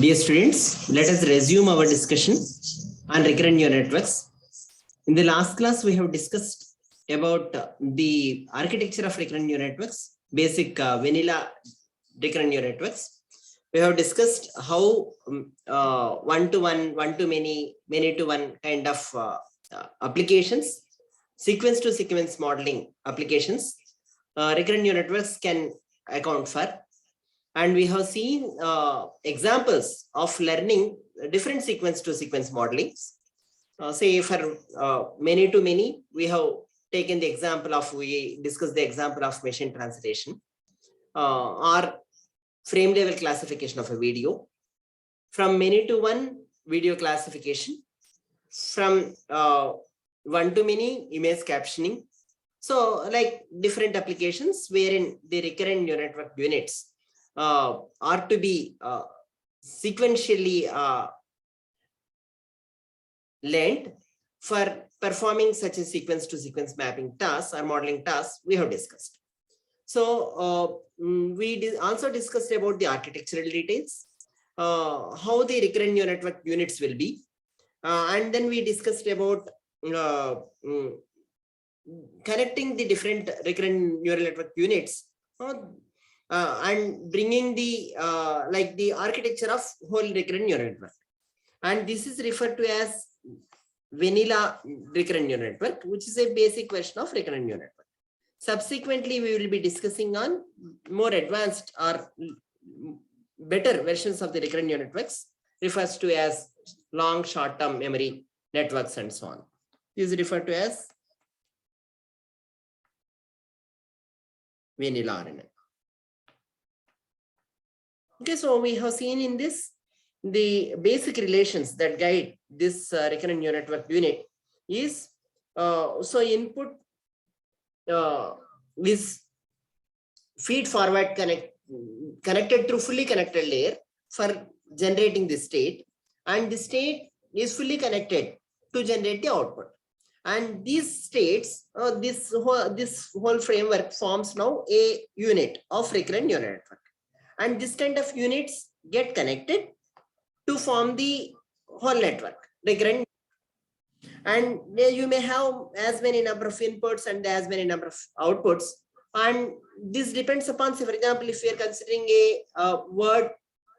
Dear students, let us resume our discussion on recurrent neural networks. In the last class, we have discussed about the architecture of recurrent neural networks, basic vanilla recurrent neural networks. We have discussed how one-to-one, one-to-many, many-to-one kind of applications, sequence-to-sequence modeling applications, recurrent neural networks can account for. And we have seen examples of learning different sequence to sequence modeling. Say for many to many, we have taken the example of, we discussed the example of machine translation or frame level classification of a video. From many to one, video classification. From one to many, image captioning. So like different applications wherein the recurrent neural network units are to be sequentially learned for performing such a sequence to sequence mapping tasks or modeling tasks we have discussed. So we also discussed about the architectural details, how the recurrent neural network units will be, and then we discussed about connecting the different recurrent neural network units and bringing the like the architecture of whole recurrent neural network, and this is referred to as vanilla recurrent neural network, which is a basic version of recurrent neural network. Subsequently, we will be discussing on more advanced or better versions of the recurrent neural networks, refers to as long short-term memory networks and so on. This is referred to as vanilla RNN. Okay, so we have seen in this the basic relations that guide this recurrent neural network unit is so input is feed forward connected through fully connected layer for generating the state, and the state is fully connected to generate the output. And these states, this whole framework forms now a unit of recurrent neural network. And this kind of units get connected to form the whole network, recurrent. And you may have as many number of inputs and as many number of outputs. And this depends upon, say, for example, if we are considering a word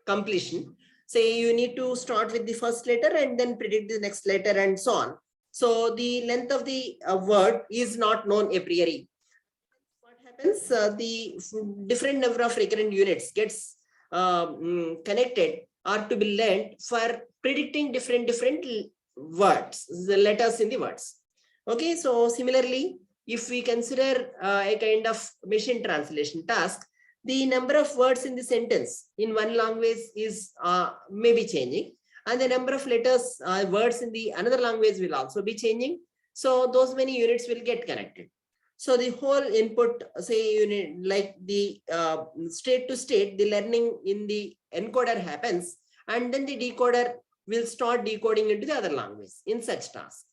completion, say you need to start with the first letter and then predict the next letter and so on. So the length of the word is not known a priori. The different number of recurrent units gets connected or to be learned for predicting different words, the letters in the words. Okay, so similarly, if we consider a kind of machine translation task, the number of words in the sentence in one language is maybe changing, and the number of letters words in the another language will also be changing. So those many units will get connected. So the whole input, say unit, like the state to state, the learning in the encoder happens, and then the decoder will start decoding into the other language in such task.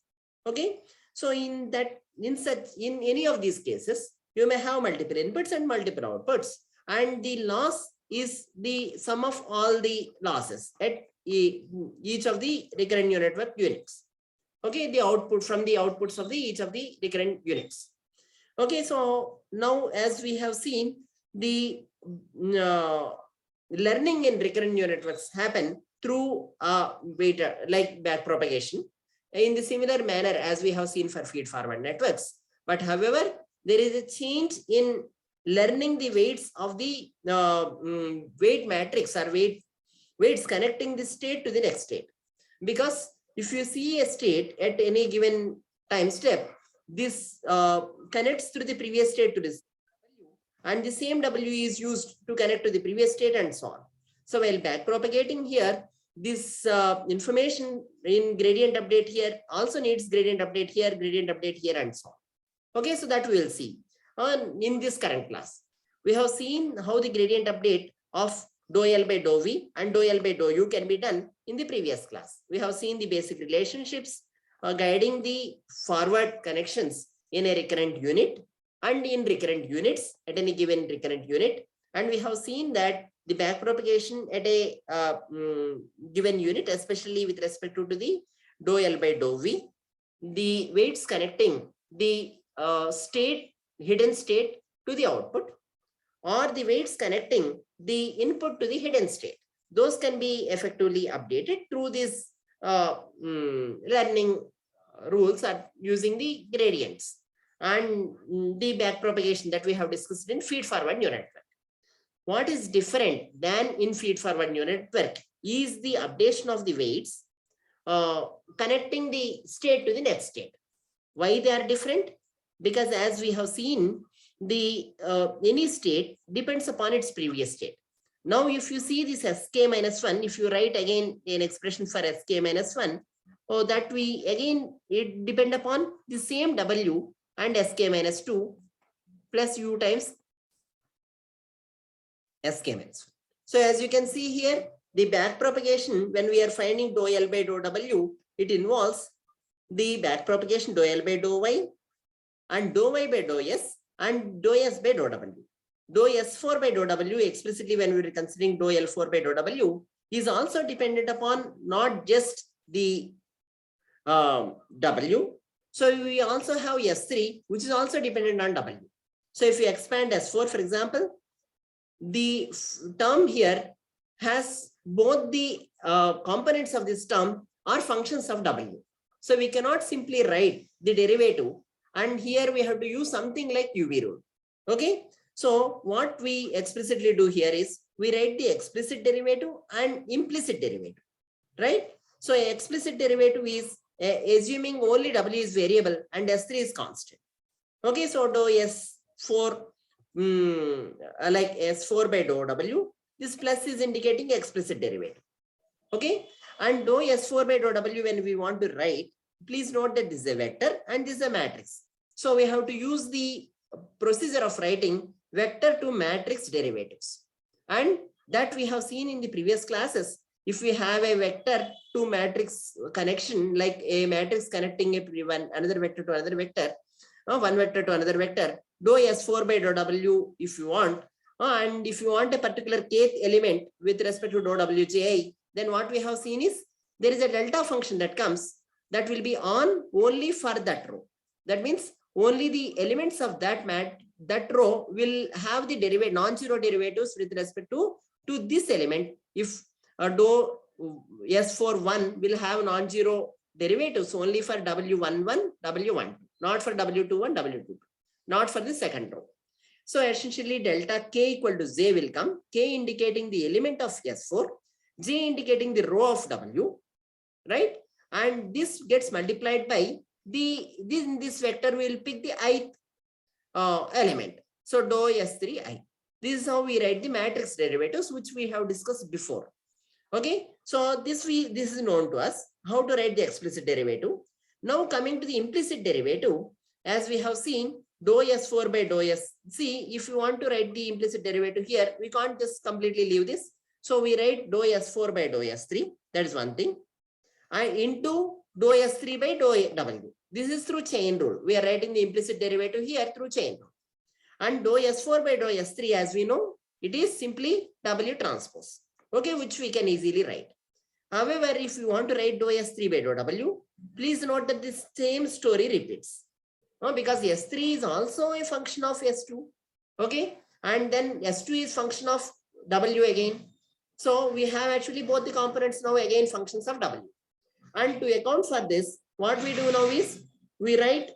Okay, so in any of these cases, you may have multiple inputs and multiple outputs, and the loss is the sum of all the losses at each of the recurrent neural network units. Okay, the output from the outputs of each of the recurrent units. Okay, so now as we have seen, the learning in recurrent neural networks happen through like back propagation in the similar manner as we have seen for feed forward networks. But however, there is a change in learning the weights of the weight matrix or weights connecting the state to the next state. Because if you see a state at any given time step, this connects through the previous state to this W, and the same W is used to connect to the previous state and so on. So while back propagating here, this information in gradient update here also needs gradient update here and so on. Okay, so that we will see in this current class. We have seen how the gradient update of dou L by dou V and dou L by dou U can be done in the previous class. We have seen the basic relationships guiding the forward connections in a recurrent unit and in recurrent units at any given recurrent unit. And we have seen that the back propagation at a given unit, especially with respect to the dou L by dou V, the weights connecting the hidden state to the output, or the weights connecting the input to the hidden state. Those can be effectively updated through these learning rules are using the gradients and the back propagation that we have discussed in feed-forward neural network. What is different than in feed-forward neural network is the updation of the weights connecting the state to the next state. Why they are different? Because as we have seen, the any state depends upon its previous state. Now, if you see this sk minus 1, if you write again an expression for sk minus 1, that we again it depend upon the same w and sk minus 2 plus u times sk minus 1. So as you can see here, the back propagation, when we are finding dou L by dou W, it involves the back propagation dou L by dou Y and dou Y by dou S and dou S by dou W. Dou S4 by dou W, explicitly when we are considering dou L4 by dou W, is also dependent upon not just the W. So we also have S3, which is also dependent on W. So if you expand S4, for example, the term here has both the components of this term are functions of W. So we cannot simply write the derivative, and here we have to use something like UV rule. Okay. So what we explicitly do here is we write the explicit derivative and implicit derivative, right? So explicit derivative is assuming only W is variable and S3 is constant. Okay. So dou S4, like S4 by dou W, this plus is indicating explicit derivative. Okay. And dou S4 by dou W, when we want to write, please note that this is a vector and this is a matrix. So we have to use the procedure of writing vector to matrix derivatives. And that we have seen in the previous classes. If we have a vector to matrix connection, like a matrix connecting another vector to another vector, one vector to another vector, dou S4 by dou W if you want, and if you want a particular kth element with respect to dou Wji, then what we have seen is there is a delta function that comes that will be on only for that row. That means only the elements of that row will have the non-zero derivatives with respect to this element. If dou S41 will have non-zero derivatives only for W11, W12, not for W21, W22, not for the second row. So essentially delta K equal to J will come, K indicating the element of S4, J indicating the row of W, right? And this gets multiplied by this vector will pick the ith element. So dou S3i. This is how we write the matrix derivatives, which we have discussed before. Okay, so this is known to us, how to write the explicit derivative. Now coming to the implicit derivative, as we have seen, dou S4 by dou S. See, if you want to write the implicit derivative here, we can't just completely leave this. So we write dou S4 by dou S3. That is one thing. And into dou S3 by dou W. This is through chain rule. We are writing the implicit derivative here through chain rule. And dou S4 by dou S3, as we know, it is simply W transpose. Okay, which we can easily write. However, if you want to write dou S3 by dou W, please note that this same story repeats. Because S3 is also a function of S2. Okay, and then S2 is function of W again. So we have actually both the components now again functions of W. And to account for this, what we do now is we write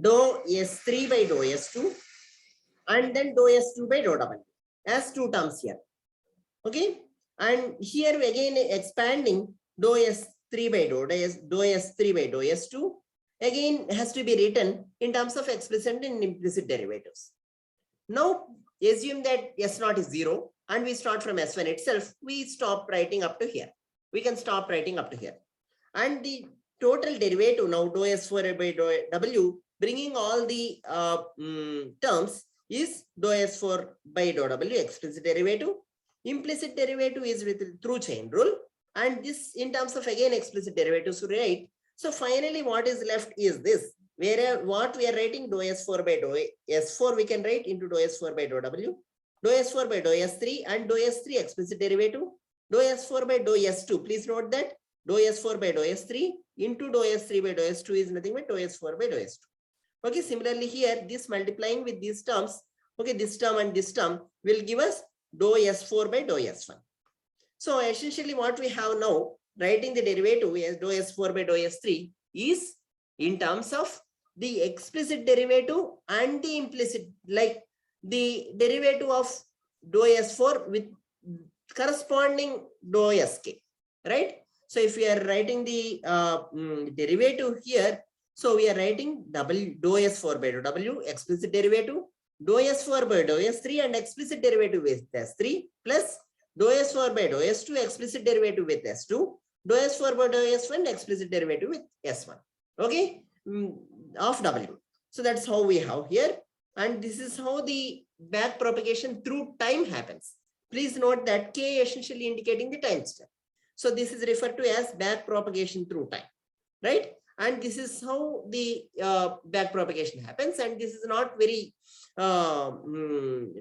dou S3 by dou S2 and then dou S2 by dou W as two terms here. Okay, and here we again expanding dou S3 by dou S3 by dou S2 again has to be written in terms of explicit and implicit derivatives. Now assume that S0 is 0 and we start from S1 itself. We stop writing up to here. We can stop writing up to here. And the total derivative now dou S4 by dou W, bringing all the terms, is dou S4 by dou W explicit derivative. Implicit derivative is through chain rule, and this in terms of again explicit derivatives we write. So finally what is left is this, where what we are writing dou S4 by dou S4 we can write into dou S4 by dou W, dou S4 by dou S3 and dou S3 explicit derivative, dou S4 by dou S2. Please note that dou S4 by dou S3 into dou S3 by dou S2 is nothing but dou S4 by dou S2. Okay, similarly here, this multiplying with these terms, okay, this term and this term will give us dou S4 by dou S1. So essentially what we have now, writing the derivative as dou S4 by dou S3 is in terms of the explicit derivative and the implicit, like the derivative of dou S4 with corresponding dou SK, right? So if we are writing the derivative here, so we are writing double dou S4 by dou W explicit derivative, dou S4 by dou S3 and explicit derivative with S3 plus dou S4 by dou S2 explicit derivative with S2, dou S4 by dou S1 explicit derivative with S1, okay, of W. So that's how we have here, and this is how the back propagation through time happens. Please note that K essentially indicating the time step. So this is referred to as back propagation through time, right? And this is how the back propagation happens, and this is not very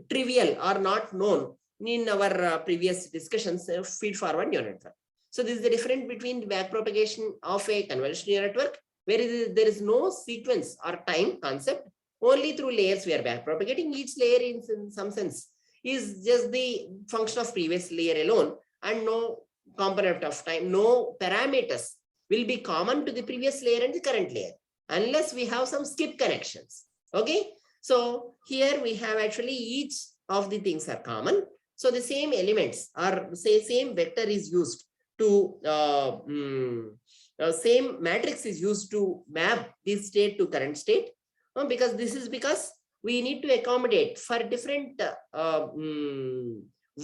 trivial or not known in our previous discussions of feed-forward neural network. So this is the difference between the back propagation of a convolutional neural network, where there is no sequence or time concept. Only through layers we are back propagating. Each layer in some sense is just the function of previous layer alone, and no component of time, no parameters will be common to the previous layer and the current layer, unless we have some skip connections. Okay, so here we have actually each of the things are common. So the same elements or say same vector is used to same matrix is used to map this state to current state, because this is because we need to accommodate for different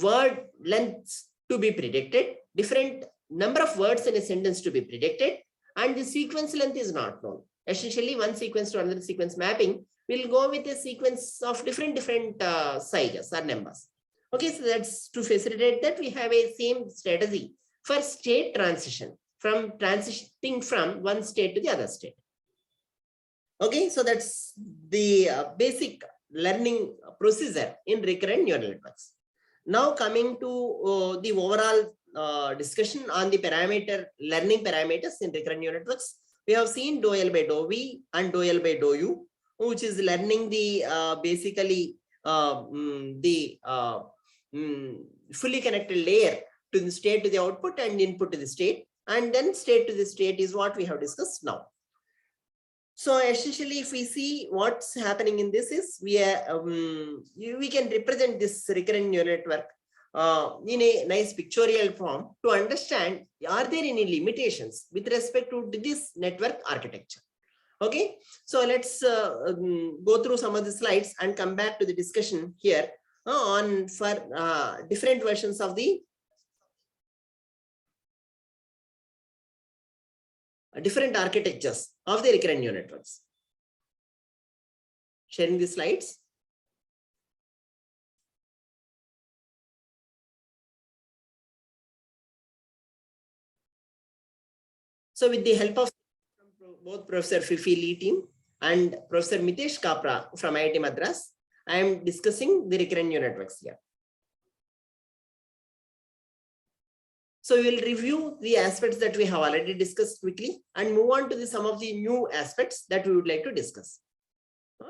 word lengths to be predicted, different number of words in a sentence to be predicted, and the sequence length is not known. Essentially, one sequence to another sequence mapping will go with a sequence of different sizes or numbers. Okay, so that's to facilitate that we have a same strategy for state transition, from transitioning from one state to the other state. Okay, so that's the basic learning procedure in recurrent neural networks. Now coming to the overall discussion on the learning parameters in recurrent neural networks, we have seen dou L by dou V and dou L by dou U, which is learning the basically the fully connected layer to the state to the output and input to the state, and then state to the state is what we have discussed now. So essentially, if we see what's happening in this is we can represent this recurrent neural network in a nice pictorial form to understand, are there any limitations with respect to this network architecture? Okay, so let's go through some of the slides and come back to the discussion here on for different versions of the different architectures of the recurrent neural networks. Sharing the slides. So with the help of both Professor Fifi Lee team and Professor Mitesh Kapra from IIT Madras, I am discussing the recurrent neural networks here. So we will review the aspects that we have already discussed quickly and move on to some of the new aspects that we would like to discuss.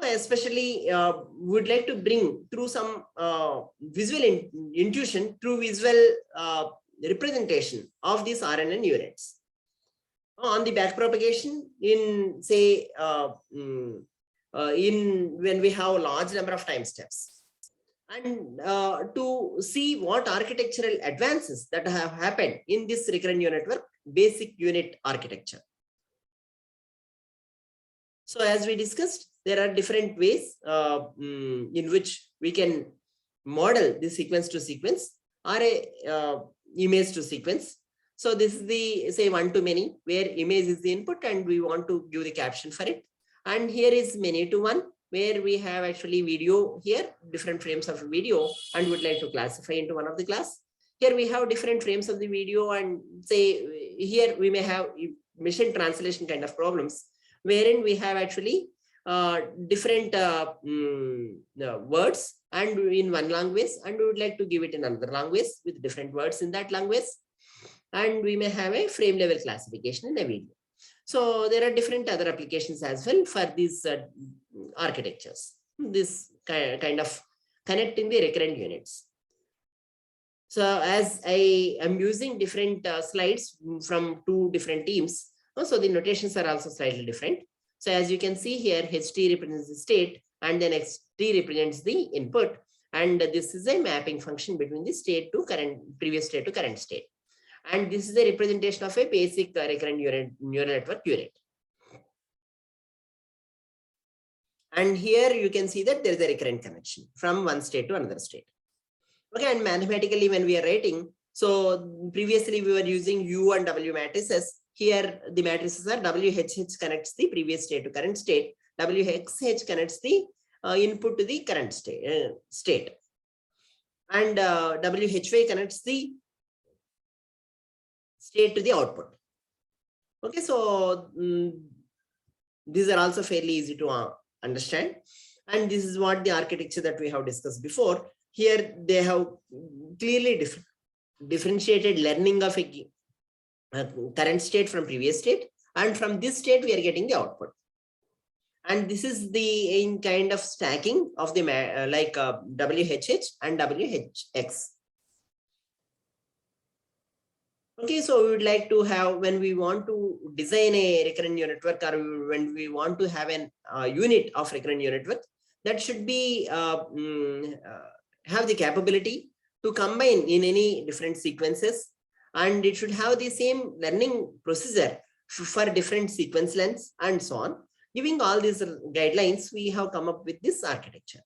Especially, we would like to bring through some visual intuition through visual representation of these RNN neurons. On the back propagation in say when we have a large number of time steps, and to see what architectural advances that have happened in this recurrent neural network basic unit architecture. So as we discussed, there are different ways in which we can model the sequence to sequence or a image to sequence. So this is the say one-to-many, where image is the input and we want to give the caption for it. And here is many-to-one, where we have actually video here, different frames of video, and would like to classify into one of the class. Here we have different frames of the video, and say here we may have machine translation kind of problems, wherein we have actually different words and in one language, and we would like to give it in another language with different words in that language. And we may have a frame level classification in a video. So there are different other applications as well for these architectures. This kind of connecting the recurrent units. So as I am using different slides from two different teams, so the notations are also slightly different. So as you can see here, HT represents the state and then XT represents the input. And this is a mapping function between the state to current, previous state to current state. And this is a representation of a basic recurrent neural network unit. And here you can see that there is a recurrent connection from one state to another state. Okay, and mathematically when we are writing, so previously we were using U and W matrices. Here the matrices are WHH connects the previous state to current state. WXH connects the input to the current state. And WHY connects the state to the output. Okay, so these are also fairly easy to understand. And this is what the architecture that we have discussed before. Here they have clearly differentiated learning of a current state from previous state, and from this state we are getting the output. And this is the in kind of stacking of the WHH and WHX. Okay, so we would like to have, when we want to design a recurrent neural network, or when we want to have an unit of recurrent neural network, that should be have the capability to combine in any different sequences, and it should have the same learning procedure for different sequence lengths and so on. Giving all these guidelines, we have come up with this architecture.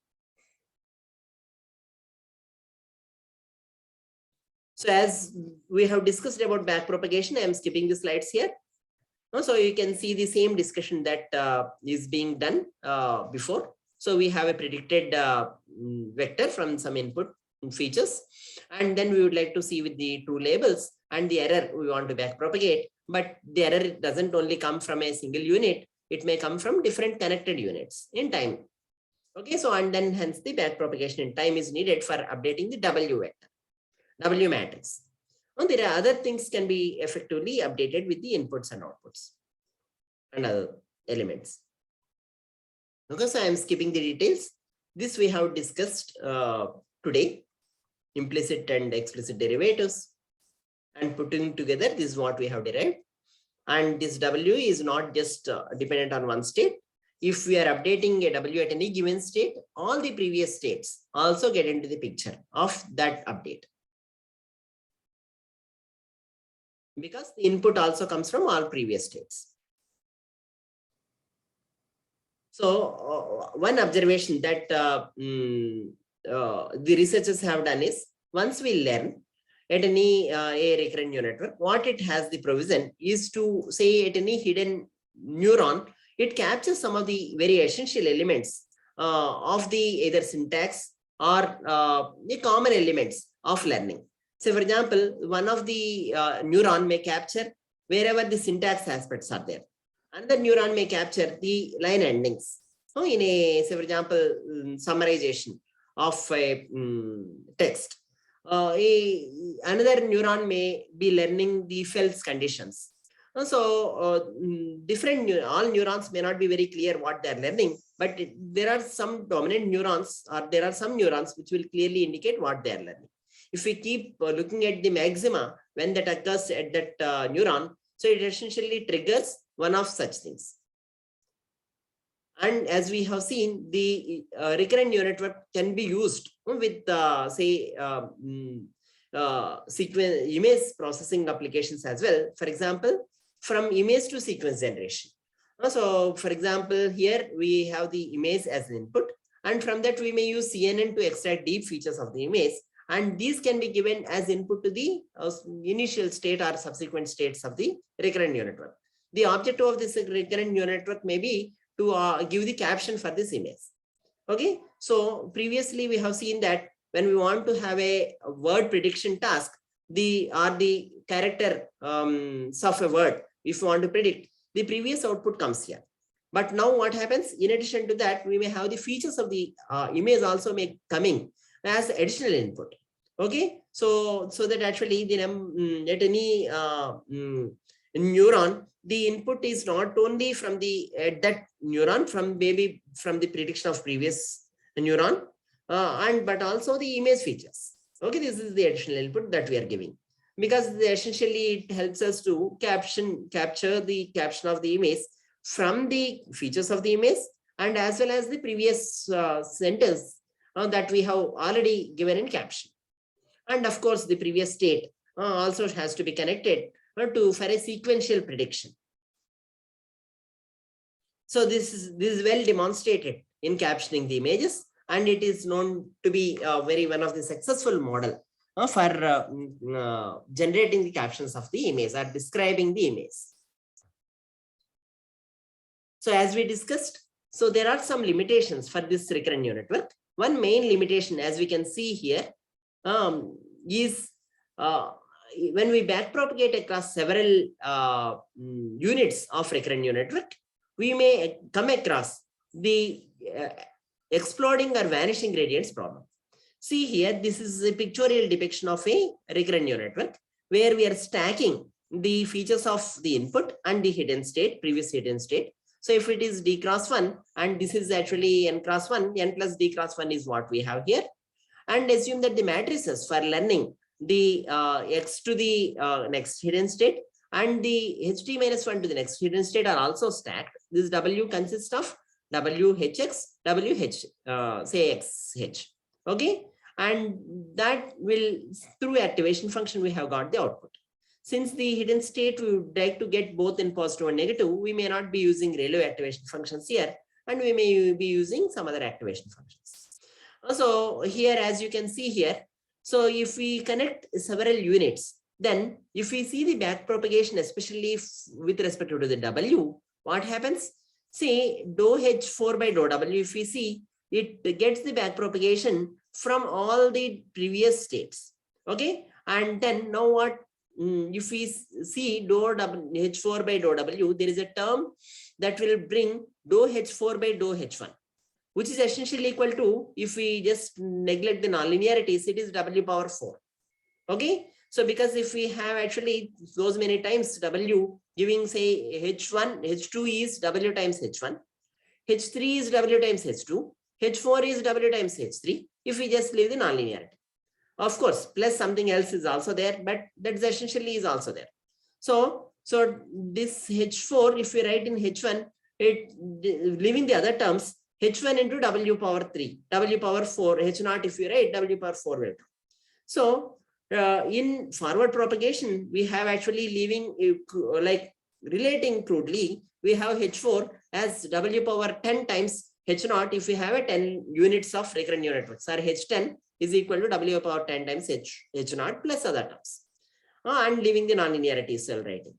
So as we have discussed about backpropagation, I am skipping the slides here. So you can see the same discussion that is being done before. So we have a predicted vector from some input features, and then we would like to see with the two labels and the error we want to backpropagate. But the error doesn't only come from a single unit, it may come from different connected units in time. Okay, so and then hence the backpropagation in time is needed for updating the W vector, W matrix. And there are other things can be effectively updated with the inputs and outputs and other elements. Okay, so I am skipping the details. This we have discussed today, implicit and explicit derivatives, and putting together this is what we have derived. And this W is not just dependent on one state. If we are updating a W at any given state, all the previous states also get into the picture of that update, because the input also comes from all previous states. So one observation that the researchers have done is, once we learn at any a recurrent neural network, what it has the provision is to say at any hidden neuron, it captures some of the very essential elements of the either syntax or the common elements of learning. So for example, one of the neuron may capture wherever the syntax aspects are there. Another neuron may capture the line endings. So in a, say for example, summarization of a text. Another neuron may be learning the if else conditions. So all neurons may not be very clear what they are learning, but there are some dominant neurons, or there are some neurons which will clearly indicate what they are learning. If we keep looking at the maxima when that occurs at that neuron, so it essentially triggers one of such things. And as we have seen, the recurrent neural network can be used with say sequence image processing applications as well. For example, from image to sequence generation. So for example, here we have the image as an input, and from that we may use CNN to extract deep features of the image, and these can be given as input to the initial state or subsequent states of the recurrent neural network. The objective of this recurrent neural network may be to give the caption for this image. Okay, so previously we have seen that when we want to have a word prediction task, the character of a word, if you want to predict, the previous output comes here. But now what happens, in addition to that, we may have the features of the image also may coming as additional input. Okay, so that actually the at any neuron, the input is not only from the that neuron, from maybe from the prediction of previous neuron, but also the image features. Okay, this is the additional input that we are giving, because essentially it helps us to capture the caption of the image from the features of the image, and as well as the previous sentence that we have already given in caption. And of course, the previous state also has to be connected for a sequential prediction. So this is well demonstrated in captioning the images, and it is known to be one of the successful model for generating the captions of the image or describing the image. So as we discussed, so there are some limitations for this recurrent neural network. One main limitation, as we can see here, is when we backpropagate across several units of recurrent neural network, we may come across the exploding or vanishing gradients problem. See here, this is a pictorial depiction of a recurrent neural network where we are stacking the features of the input and the hidden state, previous hidden state. So if it is d cross 1 and this is actually n cross 1, n plus d cross 1 is what we have here. And assume that the matrices for learning the x to the next hidden state and the ht minus 1 to the next hidden state are also stacked. This W consists of WHX, WH, say XH. Okay. And that will, through activation function, we have got the output. Since the hidden state we would like to get both in positive and negative, we may not be using ReLU activation functions here, and we may be using some other activation functions. So here, as you can see here, so if we connect several units, then if we see the back propagation, especially with respect to the W, what happens? See, dou H4 by dou W, if we see, it gets the back propagation from all the previous states. Okay, and then now what? If we see dou H4 by dou W, there is a term that will bring dou H4 by dou H1, which is essentially equal to, if we just neglect the nonlinearities, it is W power 4. Okay, so because if we have actually those many times W giving, say, H1, H2 is W times H1, H3 is W times H2, H4 is W times H3, if we just leave the nonlinearity. Of course, plus something else is also there, but that's essentially is also there. So this H4, if we write in H1, leaving the other terms, H1 into W power 3, W power 4, H0, if you write, W power 4 will come. So in forward propagation, we have actually leaving, like relating crudely, we have H4 as W power 10 times H0 if we have a 10 units of recurrent neural networks, or H10 is equal to W power 10 times H0 plus other terms, and leaving the nonlinearity cell writing.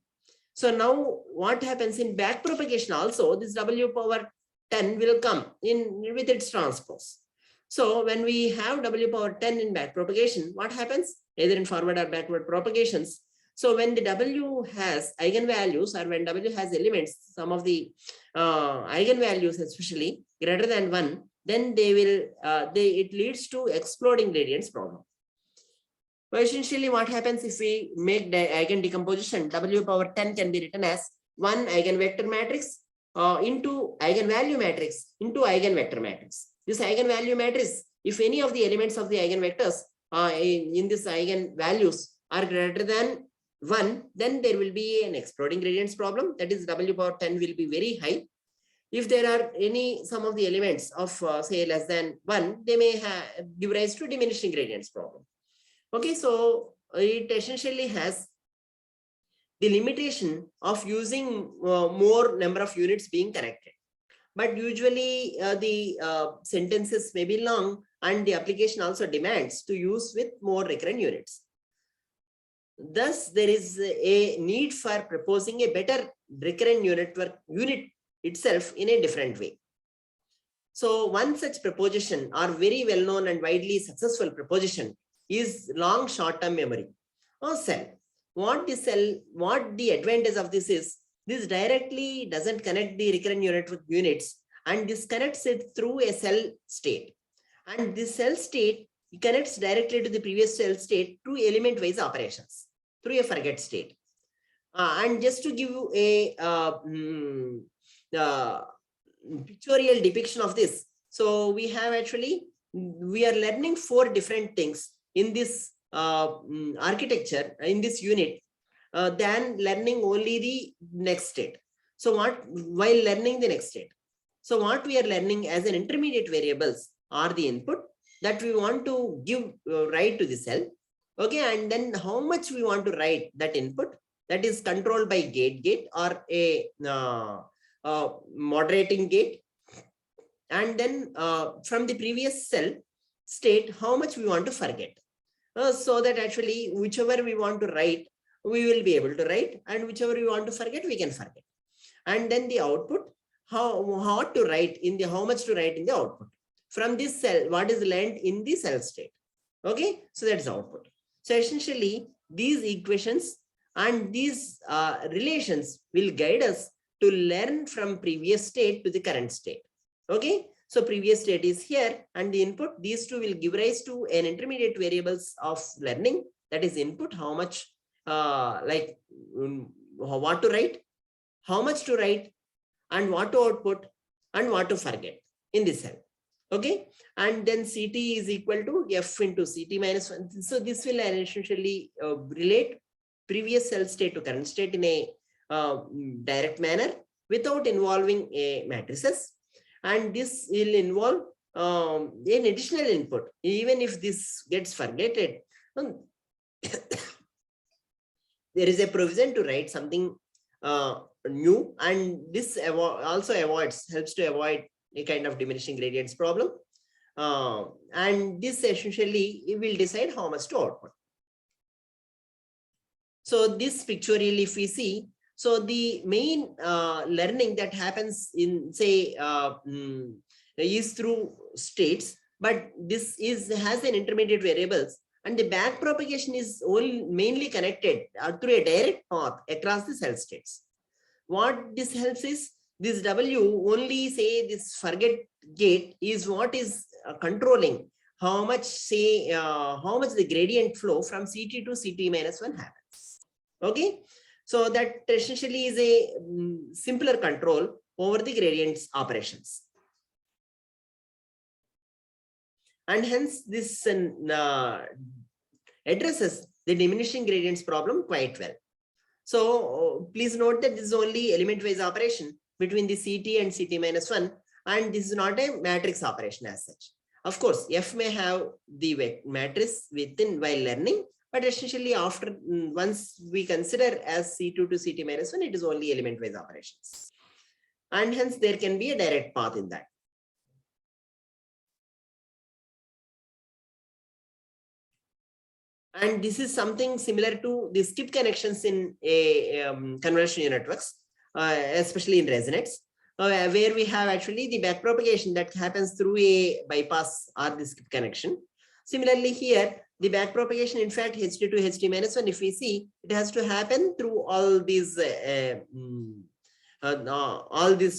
So now what happens in back propagation also, this W power 10 will come in with its transpose. So when we have W power 10 in back propagation, what happens either in forward or backward propagations? So when the W has eigenvalues, or when W has elements, some of the eigenvalues especially greater than 1, then they will, it leads to exploding gradients problem. So essentially what happens if we make the eigen decomposition, W power 10 can be written as 1 eigenvector matrix into eigenvalue matrix into eigenvector matrix. This eigenvalue matrix, if any of the elements of the eigenvectors in this eigenvalues are greater than 1, then there will be an exploding gradients problem. That is, W power 10 will be very high. If there are some of the elements of say less than 1, they may give rise to diminishing gradients problem. Okay, so it essentially has the limitation of using more number of units being connected. But usually the sentences may be long, and the application also demands to use with more recurrent units. Thus, there is a need for proposing a better recurrent neural network unit itself in a different way. So one such proposition, or very well known and widely successful proposition, is long short-term memory or cell. What the advantage of this is, this directly doesn't connect the recurrent units, and this connects it through a cell state. And this cell state connects directly to the previous cell state through element-wise operations, through a forget state. And just to give you a pictorial depiction of this, so we have actually, we are learning 4 different things in this architecture, in this unit, than learning only the next state. So while learning the next state, so what we are learning as an intermediate variables are the input that we want to give, write to the cell. Okay, and then how much we want to write that input, that is controlled by gate or a moderating gate. And then from the previous cell state, how much we want to forget. So that actually whichever we want to write, we will be able to write, and whichever we want to forget, we can forget. And then the output, how to write in the, how much to write in the output. From this cell, what is learned in the cell state. Okay, so that's output. So essentially, these equations and these relations will guide us to learn from previous state to the current state. Okay, so previous state is here, and the input, these two will give rise to an intermediate variables of learning, that is input, how much, what to write, how much to write, and what to output, and what to forget in this cell. Okay, and then CT is equal to F into CT minus 1. So this will essentially relate previous cell state to current state in a direct manner without involving a matrices. And this will involve an additional input. Even if this gets forgotten, there is a provision to write something new, and this also helps to avoid a kind of diminishing gradients problem. And this essentially will decide how much to output. So this pictorially, if we see, so the main learning that happens in, say, is through states, but this has an intermediate variables, and the back propagation is mainly connected through a direct path across the cell states. What this helps is, this W only, say, this forget gate is what is controlling how much, say, how much the gradient flow from CT to CT minus 1 happens. Okay, so that essentially is a simpler control over the gradients operations. And hence this addresses the diminishing gradients problem quite well. So please note that this is only element-wise operation between the CT and CT minus 1, and this is not a matrix operation as such. Of course, F may have the matrix within while learning, but essentially after, once we consider as C2 to CT minus 1, it is only element-wise operations. And hence there can be a direct path in that. And this is something similar to the skip connections in a convolutional networks, especially in resonance, where we have actually the backpropagation that happens through a bypass or the skip connection. Similarly here, the backpropagation, in fact, HT to HT minus 1, if we see, it has to happen through all these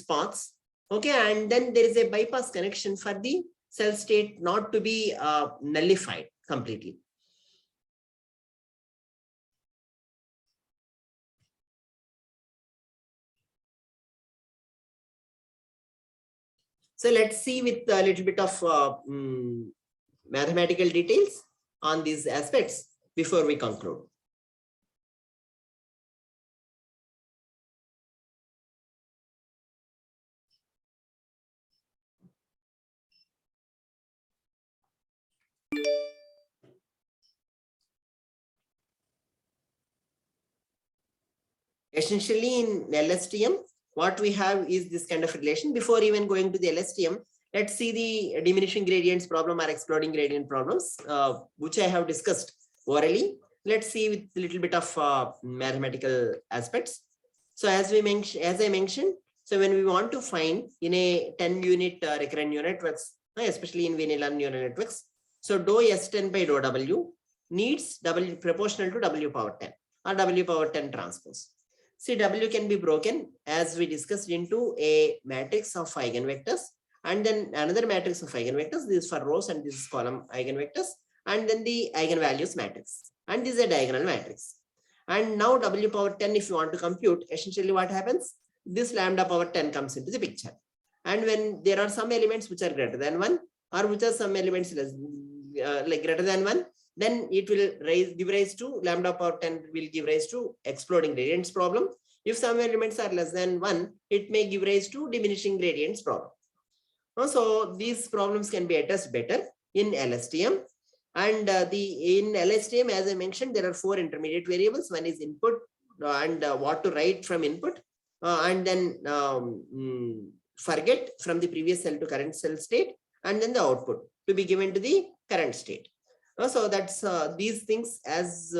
paths. Okay, and then there is a bypass connection for the cell state not to be nullified completely. So let's see with a little bit of mathematical details on these aspects before we conclude. Essentially in LSTM, what we have is this kind of relation. Before even going to the LSTM, let's see the diminishing gradients problem or exploding gradient problems, which I have discussed orally. Let's see with a little bit of mathematical aspects. So as I mentioned, so when we want to find in a 10-unit recurrent neural networks, especially in vanilla neural networks, so dou S10 by dou W needs W proportional to W power 10 or W power 10 transpose. See, W can be broken, as we discussed, into a matrix of eigenvectors, and then another matrix of eigenvectors. This is for rows and this is column eigenvectors, and then the eigenvalues matrix, and this is a diagonal matrix. And now W power 10, if you want to compute, essentially what happens? This lambda power 10 comes into the picture. And when there are some elements which are greater than 1, or which are some elements less, like greater than 1, then it will give rise to lambda power 10 will give rise to exploding gradients problem. If some elements are less than 1, it may give rise to diminishing gradients problem. So these problems can be addressed better in LSTM. And in LSTM, as I mentioned, there are 4 intermediate variables. One is input and what to write from input, and then forget from the previous cell to current cell state, and then the output to be given to the current state. So that's these things, as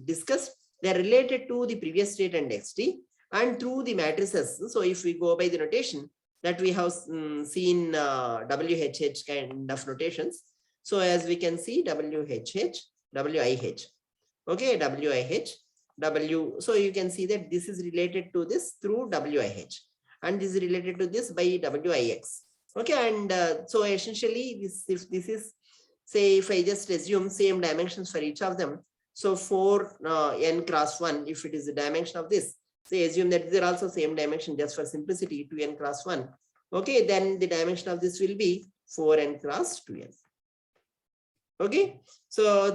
discussed, they are related to the previous state and XT and through the matrices. So if we go by the notation that we have seen, WHH kind of notations. So as we can see, WHH, WIH, okay, WIH, W. So you can see that this is related to this through WIH, and this is related to this by WIX. Okay, and so essentially this, if this is, say, if I just assume same dimensions for each of them, so 4 n cross 1, if it is the dimension of this, say assume that they're also same dimension just for simplicity, 2n cross 1. Okay, then the dimension of this will be 4n cross 2n. Okay, so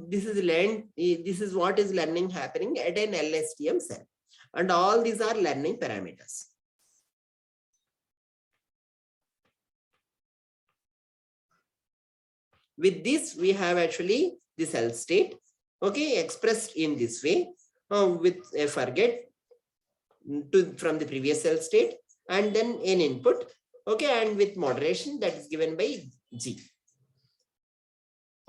this is what is learning happening at an LSTM cell, and all these are learning parameters. With this, we have actually the cell state, okay, expressed in this way, with a forget from the previous cell state, and then an input, okay, and with moderation that is given by G.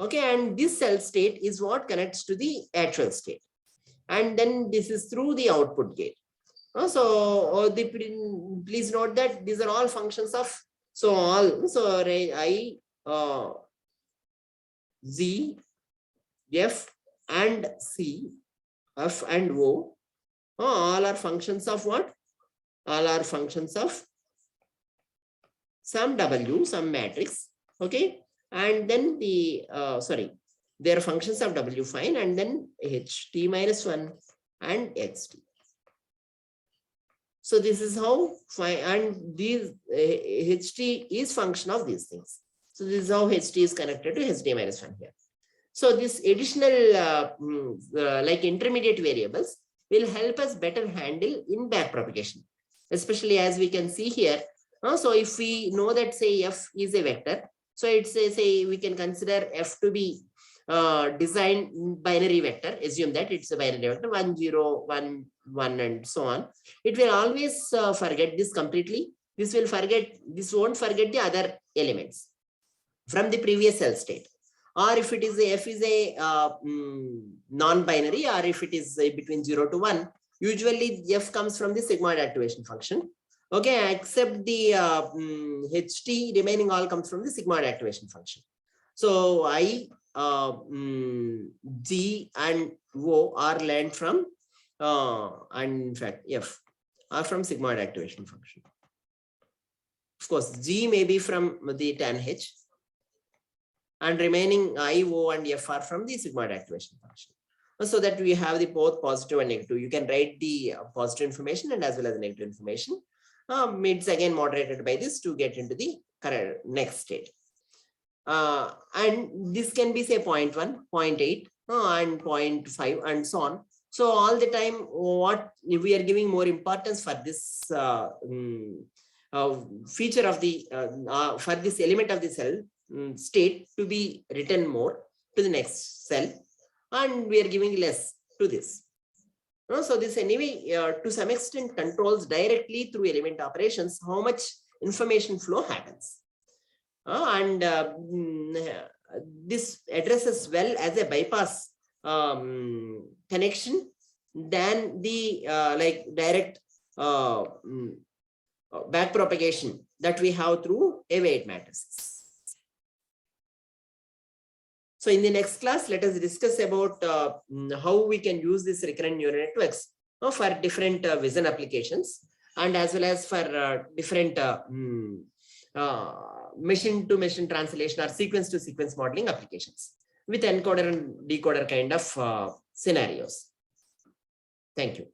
Okay, and this cell state is what connects to the actual state, and then this is through the output gate. So please note that these are all functions of, so all, so I, Z, F and C, F and O, all are functions of what? All are functions of some W, some matrix, okay, and then the, they are functions of W, fine, and then HT minus 1 and XT. So this is how, and these HT is function of these things. So this is how HT is connected to HT minus 1 here. So this additional like intermediate variables will help us better handle in backpropagation, especially as we can see here. So if we know that, say, F is a vector, so it's a, say, we can consider F to be design binary vector, assume that it's a binary vector 1 0 1 1 and so on. It will always forget this completely. This will forget, this won't forget the other elements from the previous cell state. Or if it is a F is a non-binary, or if it is between 0 to 1, usually F comes from the sigmoid activation function. Okay, except the HT remaining all comes from the sigmoid activation function. So I, G and O are learned from, and in fact F are from sigmoid activation function. Of course, G may be from the tan H, and remaining I, O and F are from the sigmoid activation function. So that we have the both positive and negative. You can write the positive information and as well as the negative information. It's again moderated by this to get into the correct next state. And this can be, say, 0.1, 0.8 and 0.5 and so on. So all the time, what we are giving more importance for this feature of the for this element of the cell state to be written more to the next cell, and we are giving less to this. So this anyway to some extent controls directly through element operations how much information flow happens, and this addresses well as a bypass connection than the like direct backpropagation that we have through A-weight matrices. So in the next class, let us discuss about how we can use this recurrent neural networks for different vision applications, and as well as for different machine to machine translation or sequence to sequence modeling applications with encoder and decoder kind of scenarios. Thank you.